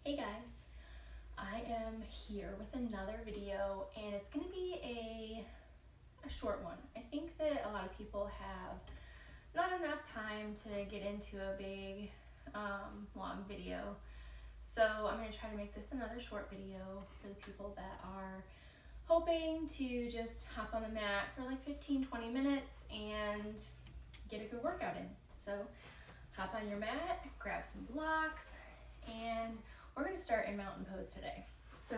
Hey guys, I am here with another video and it's going to be a short one. I think that a lot of people have not enough time to get into a big long video. So I'm going to try to make this another short video for the people that are hoping to just hop on the mat for like 15-20 minutes and get a good workout in. So hop on your mat, grab some blocks, and we're going to start in mountain pose today. So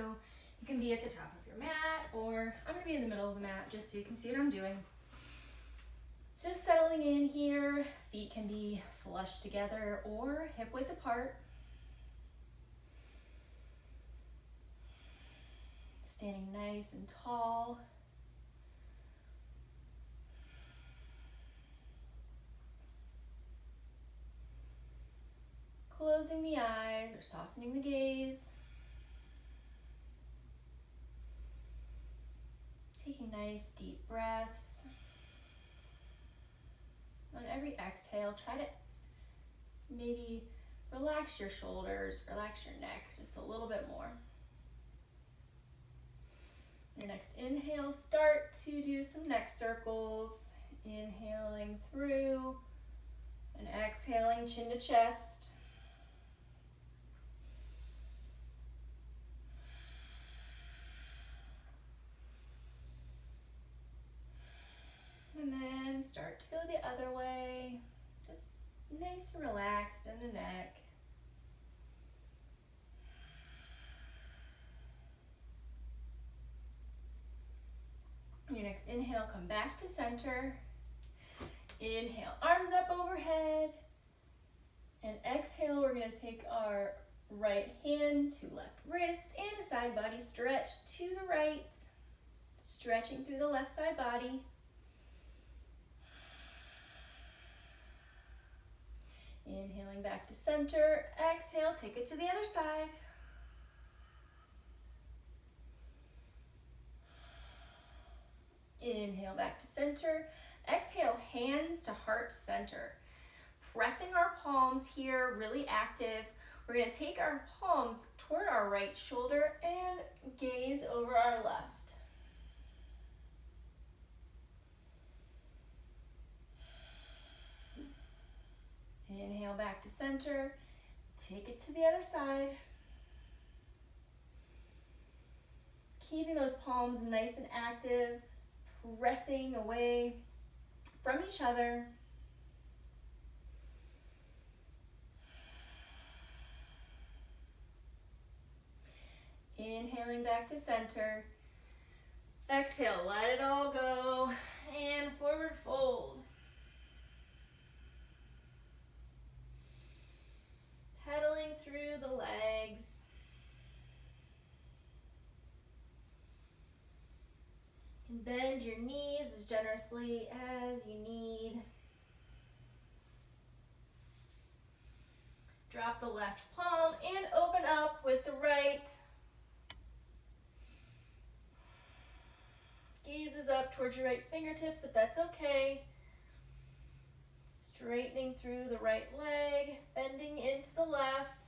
you can be at the top of your mat, or I'm going to be in the middle of the mat just so you can see what I'm doing. So just settling in here, feet can be flush together or hip width apart. Standing nice and tall. Closing the eyes or softening the gaze. Taking nice deep breaths. On every exhale, try to maybe relax your shoulders, relax your neck just a little bit more. Your next inhale, start to do some neck circles. Inhaling through and exhaling chin to chest. And then start to go the other way. Just nice and relaxed in the neck. Your next inhale, come back to center. Inhale, arms up overhead. And exhale, we're going to take our right hand to left wrist and a side body stretch to the right. Stretching through the left side body. Inhaling back to center. Exhale, take it to the other side. Inhale back to center. Exhale, hands to heart center. Pressing our palms here, really active. We're going to take our palms toward our right shoulder and gaze over our left. Inhale back to center. Take it to the other side. Keeping those palms nice and active, pressing away from each other. Inhaling back to center. Exhale, let it all go. And forward fold. Pedaling through the legs. You can bend your knees as generously as you need. Drop the left palm and open up with the right. Gaze is up towards your right fingertips if that's okay. Straightening through the right leg, bending into the left.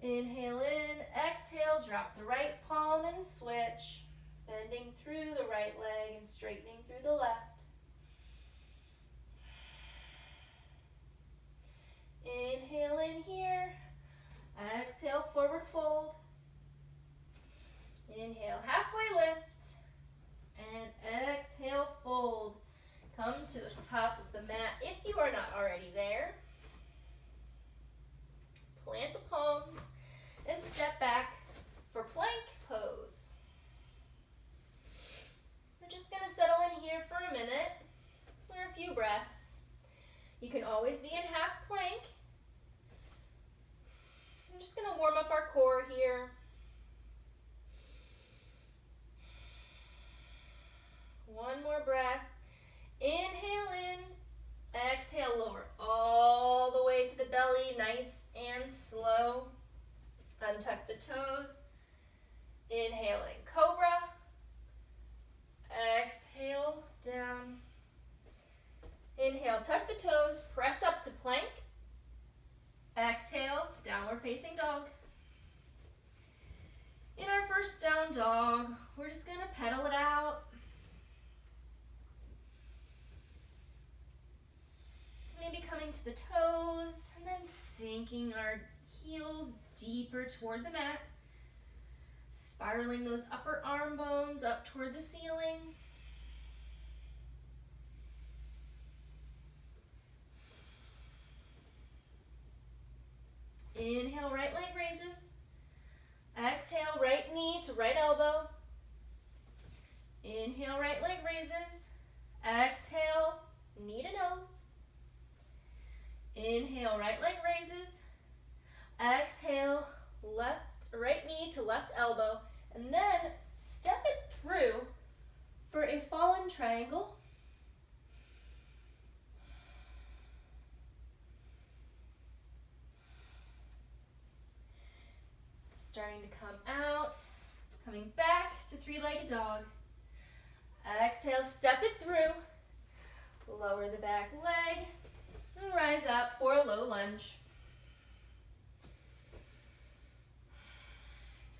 Inhale in, exhale, drop the right palm and switch. Bending through the right leg and straightening through the left. Inhale in here, exhale, forward fold. Inhale, halfway lift, and exhale, fold. Come to the top of the mat if you are not already there. Plant the palms and step back for plank pose. We're just going to settle in here for a minute or a few breaths. You can always be in half plank. I'm just going to warm up our core here. One more breath. Inhale in, exhale, lower all the way to the belly, nice and slow. Untuck the toes. Inhaling, cobra. Exhale, down. Inhale, tuck the toes, press up to plank. Exhale, downward downward facing dog. In our first down dog, we're just gonna pedal it out. Maybe coming to the toes and then sinking our heels deeper toward the mat. Spiraling those upper arm bones up toward the ceiling. Inhale, right leg raises. Exhale, right knee to right elbow. Inhale, right leg raises. Exhale, knee to nose. Inhale, right leg raises. Exhale, right knee to left elbow. And then step it through for a fallen triangle. Starting to come out, coming back to three-legged dog. Exhale, step it through. Lower the back leg and rise up for a low lunge.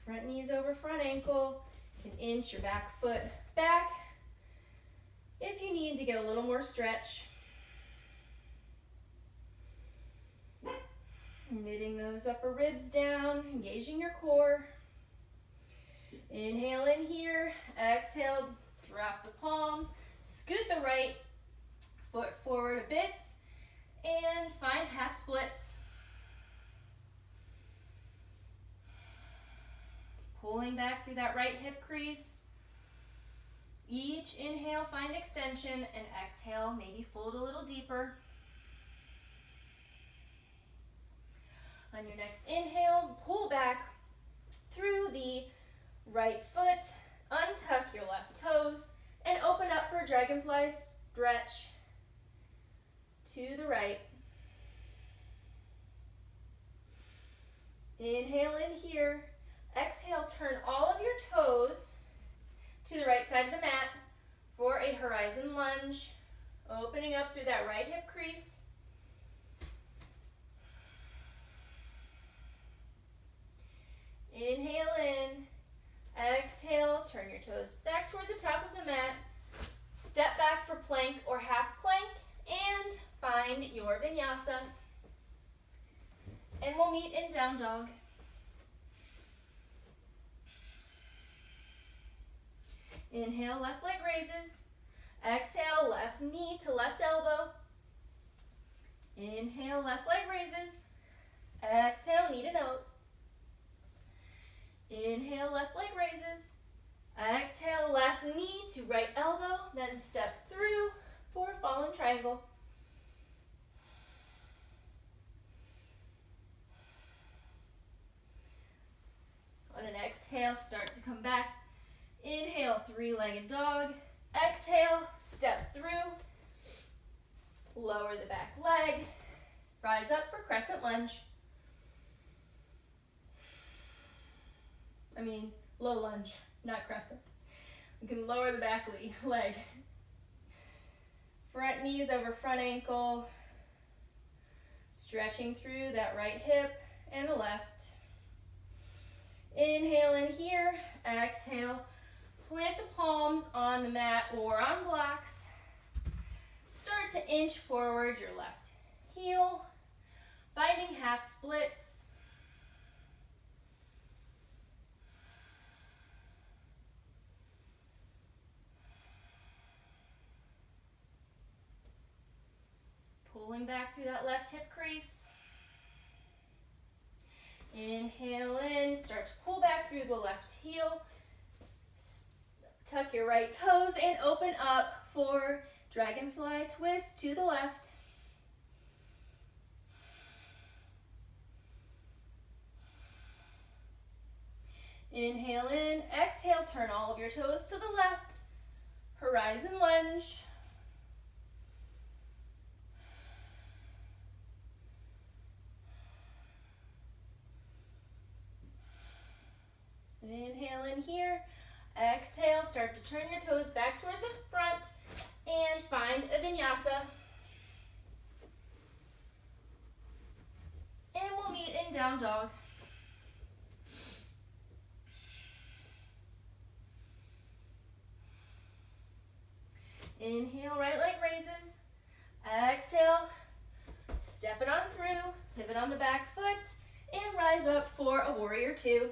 Front knees over front ankle. You can inch your back foot back if you need to get a little more stretch. Knitting those upper ribs down, engaging your core. Inhale in here, exhale, drop the palms, scoot the right foot forward a bit, and find half splits. Pulling back through that right hip crease. Each inhale, find extension, and exhale, maybe fold a little deeper. On your next inhale, pull back through the right foot, untuck your left toes, and open up for a dragonfly stretch to the right. Inhale in here. Exhale, turn all of your toes to the right side of the mat for a horizon lunge, opening up through that right hip crease. Inhale in, exhale, turn your toes back toward the top of the mat, step back for plank or half plank, and find your vinyasa. And we'll meet in down dog. Inhale, left leg raises. Exhale, left knee to left elbow. Inhale, left leg raises. Exhale, knee to nose. Inhale, left leg raises. Exhale, left knee to right elbow, then step through for a fallen triangle. On an exhale, start to come back. Inhale, three-legged dog. Exhale, step through. Lower the back leg. Rise up for crescent lunge. Low lunge, not crescent. You can lower the back leg. Front knees over front ankle. Stretching through that right hip and the left. Inhale in here. Exhale. Plant the palms on the mat or on blocks. Start to inch forward your left heel, finding half splits. Pulling back through that left hip crease. Inhale in, start to pull back through the left heel. Tuck your right toes and open up for dragonfly twist to the left. Inhale in, exhale, turn all of your toes to the left. Horizon lunge. Inhale in here. Exhale, start to turn your toes back toward the front and find a vinyasa. And we'll meet in down dog. Inhale, right leg raises. Exhale, step it on through, pivot on the back foot, and rise up for a warrior two.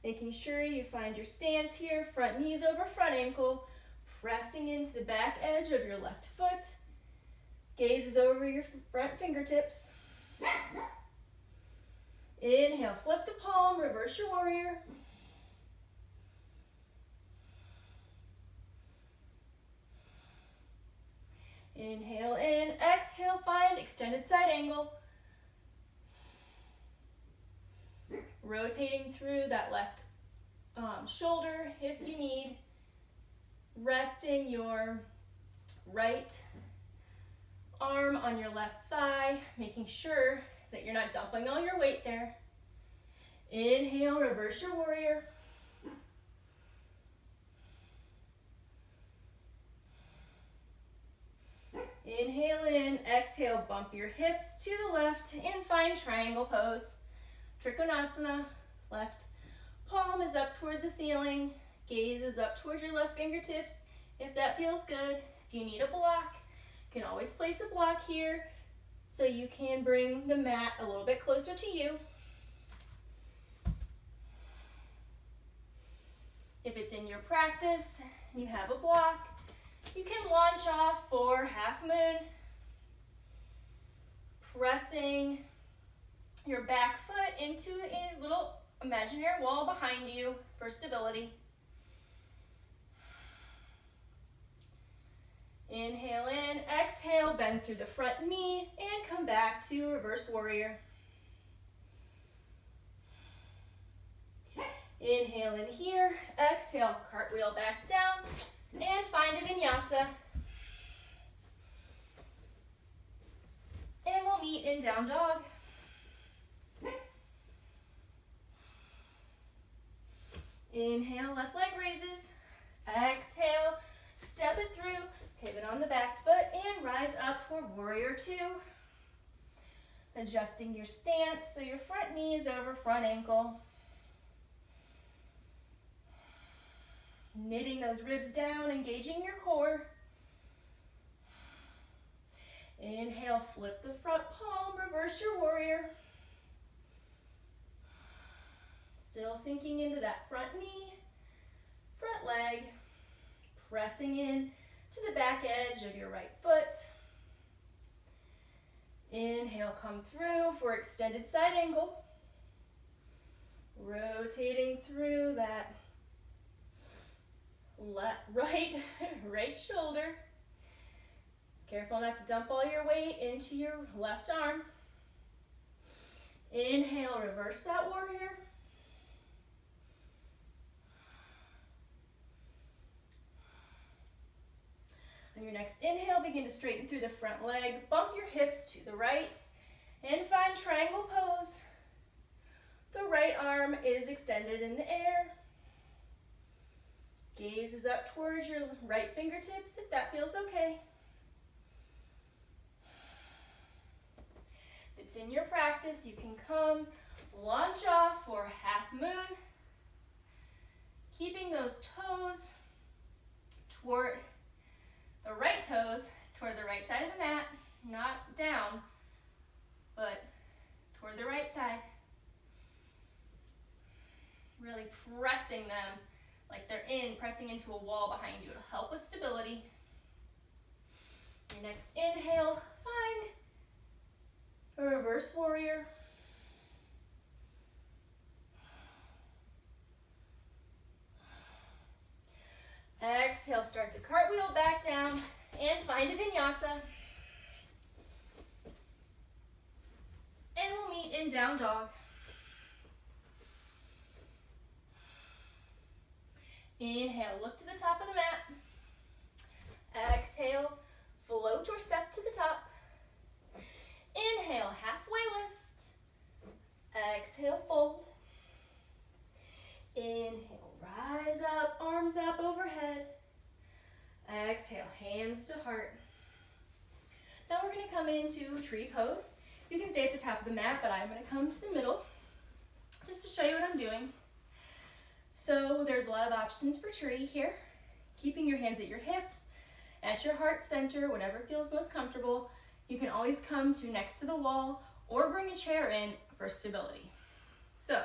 Making sure you find your stance here, front knees over front ankle, pressing into the back edge of your left foot. Gaze is over your front fingertips. Inhale, flip the palm, reverse your warrior. Inhale in, exhale, find extended side angle. Rotating through that left shoulder if you need. Resting your right arm on your left thigh, making sure that you're not dumping all your weight there. Inhale, reverse your warrior. Inhale in, exhale, bump your hips to the left and find triangle pose. Trikonasana, left palm is up toward the ceiling, gaze is up towards your left fingertips. If that feels good, if you need a block, you can always place a block here so you can bring the mat a little bit closer to you. If it's in your practice and you have a block, you can launch off for half moon, pressing your back foot into a little imaginary wall behind you for stability. Inhale in, exhale, bend through the front knee, and come back to reverse warrior. Inhale in here, exhale, cartwheel back down, and find a vinyasa. And we'll meet in down dog. Inhale, left leg raises. Exhale, step it through, pivot on the back foot, and rise up for warrior two. Adjusting your stance so your front knee is over front ankle. Knitting those ribs down, engaging your core. Inhale, flip the front palm, reverse your warrior. Still sinking into that front knee, front leg, pressing in to the back edge of your right foot. Inhale, come through for extended side angle. Rotating through that right shoulder. Careful not to dump all your weight into your left arm. Inhale, reverse that warrior. On your next inhale, begin to straighten through the front leg. Bump your hips to the right and find triangle pose. The right arm is extended in the air. Gaze is up towards your right fingertips if that feels okay. If it's in your practice, you can come launch off for half moon. Keeping those toes toward the right toes toward the right side of the mat, not down, but toward the right side. Really pressing them like they're pressing into a wall behind you. It'll help with stability. Your next inhale, find a reverse warrior. Exhale, start to cartwheel back down and find a vinyasa. And we'll meet in down dog. Inhale, look to the top of the mat. Exhale, float or step to the top. Inhale, halfway lift. Exhale, fold. Inhale, rise up, arms up overhead. Exhale, hands to heart. Now we're gonna come into tree pose. You can stay at the top of the mat, but I'm gonna come to the middle just to show you what I'm doing. So there's a lot of options for tree here. Keeping your hands at your hips, at your heart center, whatever feels most comfortable. You can always come to next to the wall or bring a chair in for stability. So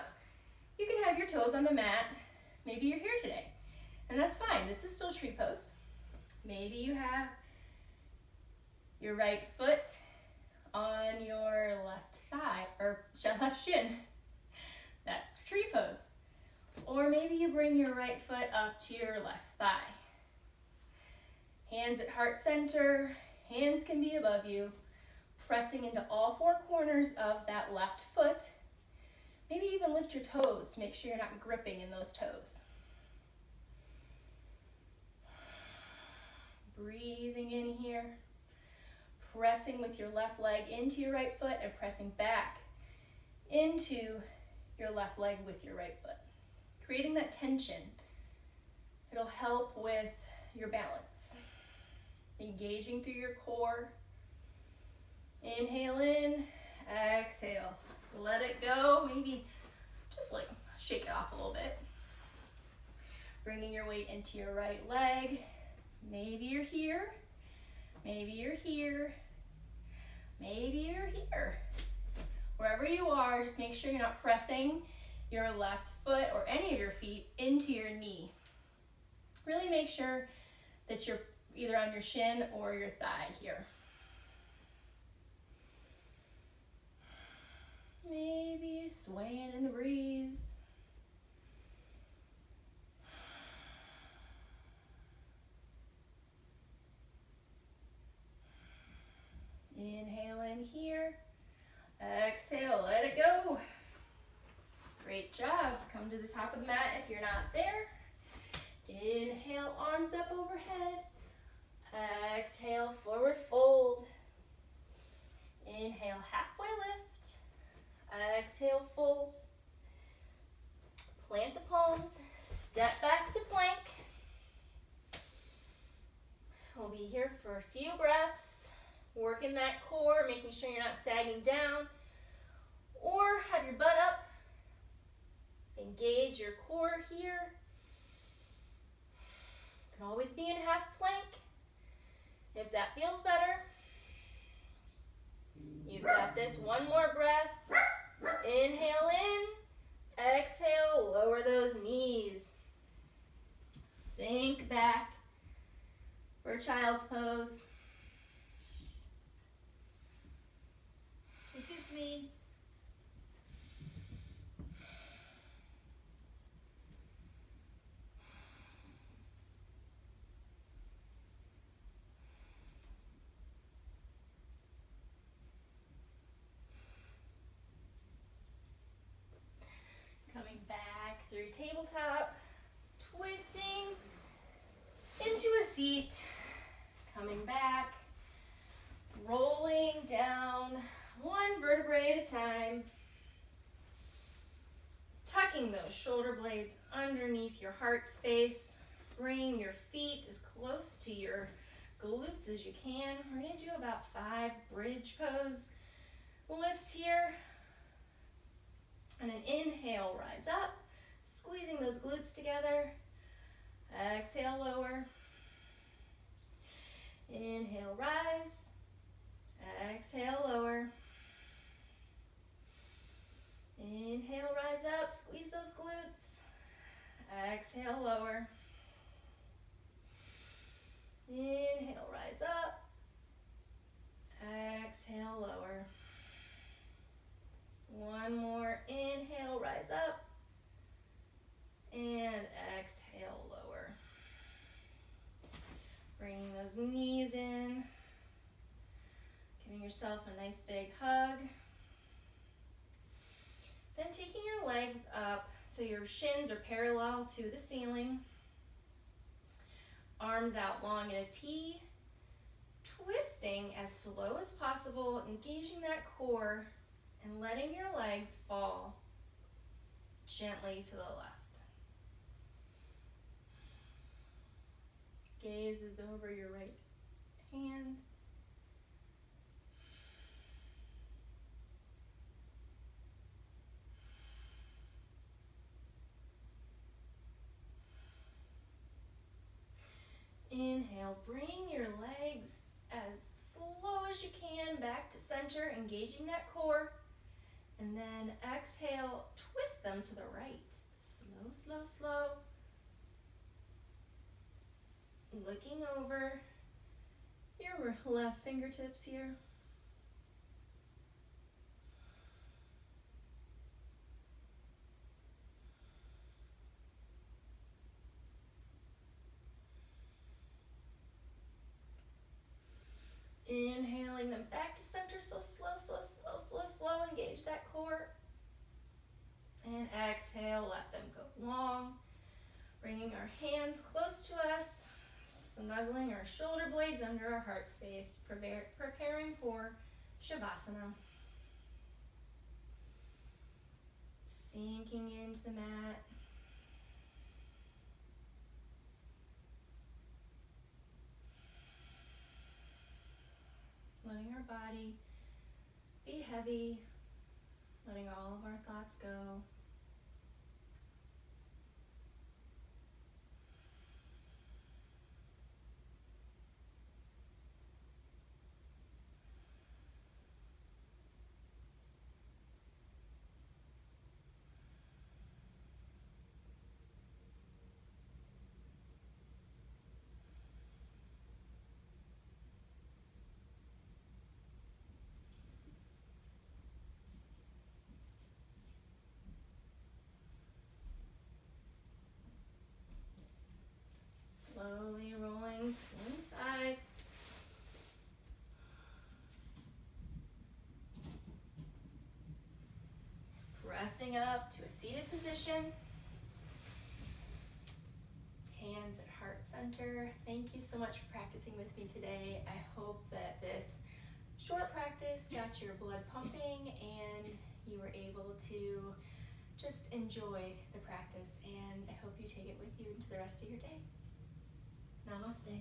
you can have your toes on the mat. Maybe you're here today, and that's fine. This is still tree pose. Maybe you have your right foot on your left thigh or left shin. That's tree pose. Or maybe you bring your right foot up to your left thigh. Hands at heart center, hands can be above you, pressing into all four corners of that left foot. Maybe even lift your toes to make sure you're not gripping in those toes. Breathing in here, pressing with your left leg into your right foot and pressing back into your left leg with your right foot. Creating that tension. It'll help with your balance. Engaging through your core. Inhale in, exhale. Let it go. Maybe just like shake it off a little bit. Bringing your weight into your right leg. Maybe you're here. Maybe you're here. Maybe you're here. Wherever you are, just make sure you're not pressing your left foot or any of your feet into your knee. Really make sure that you're either on your shin or your thigh here. Maybe you're swaying in the breeze. Inhale in here. Exhale, let it go. Great job. Come to the top of the mat if you're not there. Inhale, arms up overhead. Exhale, forward fold. Inhale, halfway lift. Exhale, fold. Plant the palms. Step back to plank. We'll be here for a few breaths. Working that core, making sure you're not sagging down. Or have your butt up. Engage your core here. You can always be in half plank if that feels better. You've got this. One more breath. Inhale in. Exhale, lower those knees. Sink back for child's pose. Excuse me. Coming back through tabletop, twisting into a seat, coming back, rolling down one vertebrae at a time, tucking those shoulder blades underneath your heart space, bringing your feet as close to your glutes as you can. We're going to do about 5 bridge pose lifts here. And an inhale, rise up, squeezing those glutes together. Exhale, lower. Inhale, rise. Exhale, lower. Inhale, rise up, squeeze those glutes. Exhale, lower. Inhale, rise up. Exhale, lower. One more, inhale, rise up. And exhale, lower. Bringing those knees in. Giving yourself a nice big hug. Then taking your legs up so your shins are parallel to the ceiling. Arms out long in a T. Twisting as slow as possible, engaging that core and letting your legs fall gently to the left. Gaze is over your right hand. Inhale, bring your legs as slow as you can back to center, engaging that core. And then exhale, twist them to the right. Slow, slow, slow. Looking over your left fingertips here. Inhaling them back to center, so slow, slow, slow, slow, slow. Engage that core. And exhale, let them go long. Bringing our hands close to us, snuggling our shoulder blades under our heart space, preparing for Shavasana. Sinking into the mat. Letting our body be heavy, letting all of our thoughts go. Slowly rolling to one side. Pressing up to a seated position. Hands at heart center. Thank you so much for practicing with me today. I hope that this short practice got your blood pumping and you were able to just enjoy the practice, and I hope you take it with you into the rest of your day. Namaste.